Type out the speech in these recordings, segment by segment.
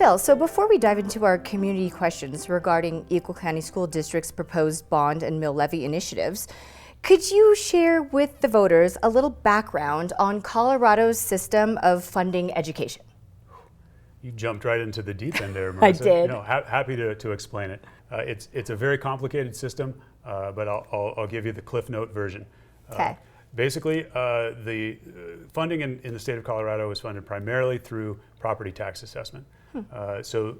Phil, so before we dive into our community questions regarding Eagle County School District's proposed bond and mill levy initiatives, could you share with the voters a little background on Colorado's system of funding education? You jumped right into the deep end there, Marissa. I did. No, happy to explain it. It's a very complicated system, but I'll give you the Cliff Note version. Okay. Basically, the funding in the state of Colorado is funded primarily through property tax assessment. So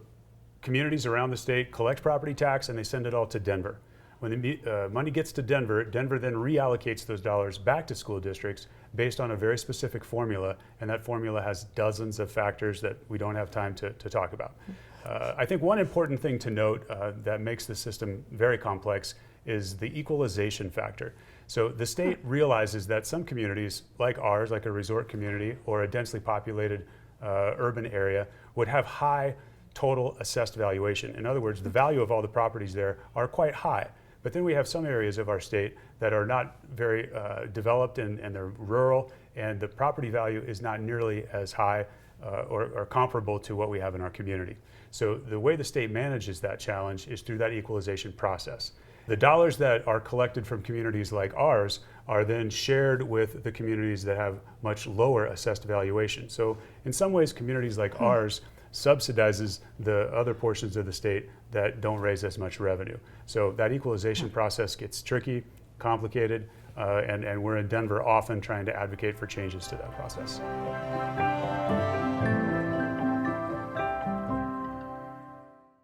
communities around the state collect property tax and they send it all to Denver. When the money gets to Denver, Denver then reallocates those dollars back to school districts based on a very specific formula, and that formula has dozens of factors that we don't have time to talk about. I think one important thing to note that makes the system very complex is the equalization factor. So the state realizes that some communities, like ours, like a resort community or a densely populated urban area, would have high total assessed valuation. In other words, the value of all the properties there are quite high. But then we have some areas of our state that are not very developed and they're rural, and the property value is not nearly as high or comparable to what we have in our community. So the way the state manages that challenge is through that equalization process. The dollars that are collected from communities like ours are then shared with the communities that have much lower assessed valuation. So in some ways, communities like ours subsidizes the other portions of the state that don't raise as much revenue. So that equalization process gets tricky, complicated, and we're in Denver often trying to advocate for changes to that process.